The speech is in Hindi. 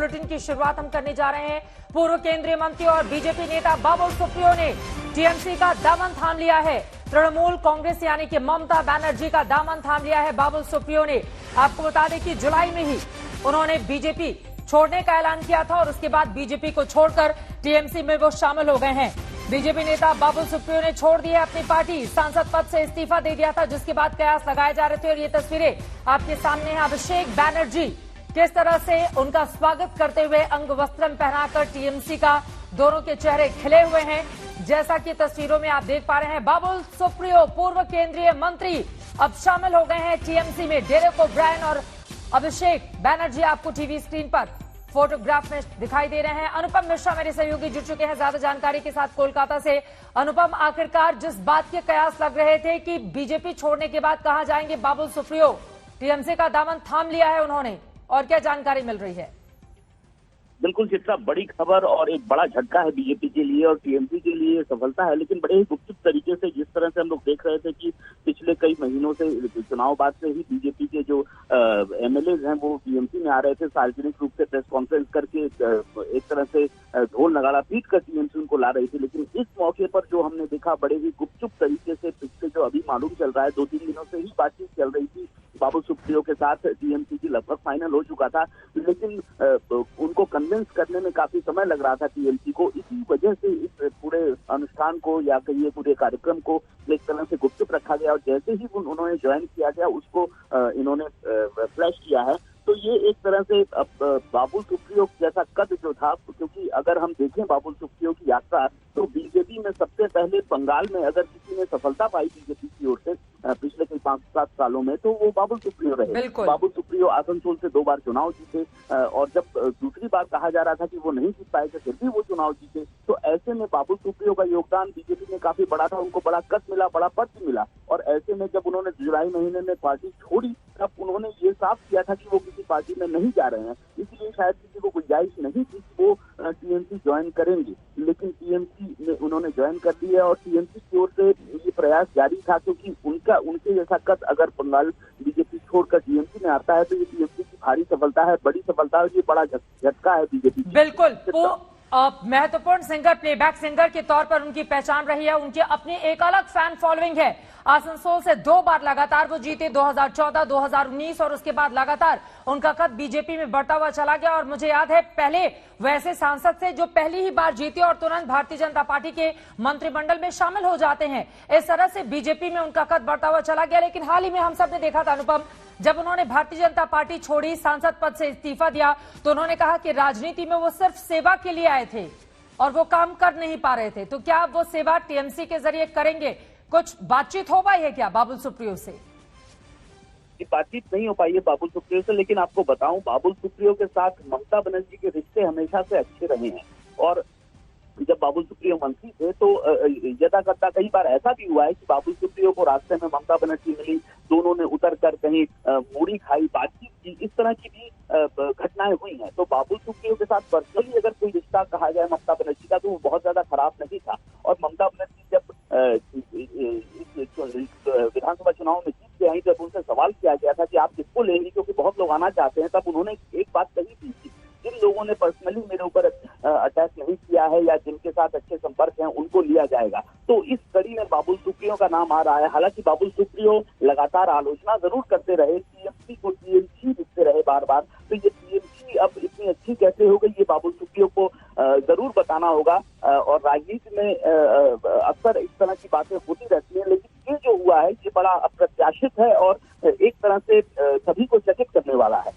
बुलेटिन की शुरुआत हम करने जा रहे हैं। पूर्व केंद्रीय मंत्री और बीजेपी नेता बाबुल सुप्रियो ने टीएमसी का दामन थाम लिया है। तृणमूल कांग्रेस यानी कि ममता बनर्जी का दामन थाम लिया है बाबुल सुप्रियो ने। आपको बता दें कि जुलाई में ही उन्होंने बीजेपी छोड़ने का ऐलान किया था और उसके बाद बीजेपी को छोड़कर टीएमसी में वो शामिल हो गए हैं। बीजेपी नेता बाबुल सुप्रियो ने छोड़ दी है अपनी पार्टी, सांसद पद से इस्तीफा दे दिया था, जिसके बाद कयास लगाए जा रहे थे। और ये तस्वीरें आपके सामने हैं। अभिषेक बैनर्जी किस तरह से उनका स्वागत करते हुए अंग वस्त्रम पहनाकर टीएमसी का दोनों के चेहरे खिले हुए हैं, जैसा कि तस्वीरों में आप देख पा रहे हैं। बाबुल सुप्रियो पूर्व केंद्रीय मंत्री अब शामिल हो गए हैं टीएमसी में। डेरेक ओब्रायन और अभिषेक बैनर्जी आपको टीवी स्क्रीन पर फोटोग्राफ में दिखाई दे रहे हैं। अनुपम मिश्रा मेरे सहयोगी जुड़ चुके हैं ज्यादा जानकारी के साथ कोलकाता से। अनुपम, आखिरकार जिस बात के कयास लग रहे थे कि बीजेपी छोड़ने के बाद कहां जाएंगे बाबुल सुप्रियो, टीएमसी का दामन थाम लिया है उन्होंने, और क्या जानकारी मिल रही है? बिल्कुल चित्रा, बड़ी खबर और एक बड़ा झटका है बीजेपी के लिए और टीएमसी के लिए सफलता है, लेकिन बड़े ही गुपचुप तरीके से। जिस तरह से हम लोग देख रहे थे कि पिछले कई महीनों से चुनाव बाद से ही बीजेपी के जो एमएलए हैं वो टीएमसी में आ रहे थे, सार्वजनिक रूप से प्रेस कॉन्फ्रेंस करके एक तरह से ढोल नगाड़ा पीट कर टीएमसी उनको ला रही थी। लेकिन इस मौके पर जो हमने देखा, बड़े ही गुपचुप तरीके से पिछले जो अभी मालूम चल रहा है 2-3 दिनों से ही बातचीत चल रही थी बाबुल सुप्रियो के साथ, टीएमसी की लगभग फाइनल हो चुका था, लेकिन उनको कन्विंस करने में काफी समय लग रहा था टीएमसी को। इसी वजह से इस पूरे अनुष्ठान को या कहिए पूरे कार्यक्रम को एक तरह से गुपचुप रखा गया और जैसे ही उन्होंने ज्वाइन किया गया उसको इन्होंने फ्लैश किया है। तो ये एक तरह से बाबुल सुप्रियो जैसा कद जो था, क्योंकि अगर हम देखें बाबुल सुप्रियो की यात्रा तो बीजेपी में सबसे पहले बंगाल में अगर किसी ने सफलता पाई बीजेपी की ओर से पिछले कई 5-7 सालों में तो वो बाबुल सुप्रियो रहे। बाबुल सुप्रियो आसनसोल से 2 बार चुनाव जीते और जब दूसरी बार कहा जा रहा था कि वो नहीं जीत पाएंगे फिर भी वो चुनाव जीते। तो ऐसे में बाबुल सुप्रियो का योगदान बीजेपी में काफी बड़ा था, उनको बड़ा कद मिला, बड़ा पद मिला। और ऐसे में जब उन्होंने जुलाई महीने में पार्टी छोड़ी तब उन्होंने ये साफ किया था कि वो किसी पार्टी में नहीं जा रहे हैं, इसलिए शायद किसी को गुंजाइश नहीं थी कि वो टीएमसी ज्वाइन करेंगे। लेकिन टीएमसी में उन्होंने ज्वाइन कर दिया और टीएमसी की ओर से ये प्रयास जारी था, क्योंकि उनके जैसा कद अगर बंगाल बीजेपी छोड़कर टीएमसी में आता है तो ये टीएमसी की भारी सफलता है, बड़ी सफलता है, ये बड़ा झटका है बीजेपी। बिल्कुल महत्वपूर्ण सिंगर, प्लेबैक सिंगर के तौर पर उनकी पहचान रही है। उनकी अपनी एक अलग फैन फॉलोइंग है। आसनसोल से 2 बार लगातार वो जीते, 2014, 2019 और उसके बाद लगातार उनका कद बीजेपी में बढ़ता हुआ चला गया। और मुझे याद है पहले वैसे सांसद से जो पहली ही बार जीते और तुरंत भारतीय जनता पार्टी के मंत्रिमंडल में शामिल हो जाते हैं। इस तरह से बीजेपी में उनका कद बढ़ता हुआ चला गया। लेकिन हाल ही में हम सब ने देखा था अनुपम, जब उन्होंने भारतीय जनता पार्टी छोड़ी, सांसद पद से इस्तीफा दिया, तो उन्होंने कहा कि राजनीति में वो सिर्फ सेवा के लिए आए थे और वो काम कर नहीं पा रहे थे। तो क्या वो सेवा टीएमसी के जरिए करेंगे? कुछ बातचीत हो पाई है क्या बाबुल सुप्रियो से? बातचीत नहीं हो पाई है बाबुल सुप्रियो से, लेकिन आपको बताऊं बाबुल सुप्रियो के साथ ममता बनर्जी के रिश्ते हमेशा से अच्छे रहे हैं। और जब बाबुल सुप्रियो मंत्री थे तो यदा कदा कई बार ऐसा भी हुआ है कि बाबुल सुप्रियो को रास्ते में ममता बनर्जी मिली, दोनों ने उतर कर कहीं मूड़ी खाई, बातचीत की, इस तरह की भी घटनाएं हुई हैं। तो बाबुल सुप्रियो के साथ पर्सनली अगर कोई रिश्ता कहा जाए ममता बनर्जी का तो वो बहुत ज्यादा खराब नहीं था। और ममता बनर्जी जब विधानसभा चुनाव में जीत के आई, जब उनसे सवाल किया गया था कि आप किसको लेंगी क्योंकि बहुत लोग आना चाहते हैं, तब उन्होंने एक बात कही थी कि जिन लोगों ने पर्सनली मेरे ऊपर अटैक नहीं किया है या जिनके साथ अच्छे संपर्क हैं उनको लिया जाएगा। तो इस कड़ी में बाबुल सुप्रियो का नाम आ रहा है। हालांकि बाबुल सुप्रियो लगातार आलोचना जरूर करते रहे, टीएमसी को टीएमसी लिखते रहे बार बार, तो ये टीएमसी अब इतनी अच्छी कैसे हो गई ये बाबुल सुप्रियो को जरूर बताना होगा। और राजनीति में अक्सर इस तरह की बातें होती रहती हैं, लेकिन ये जो हुआ है ये बड़ा अप्रत्याशित है और एक तरह से सभी को चकित करने वाला है।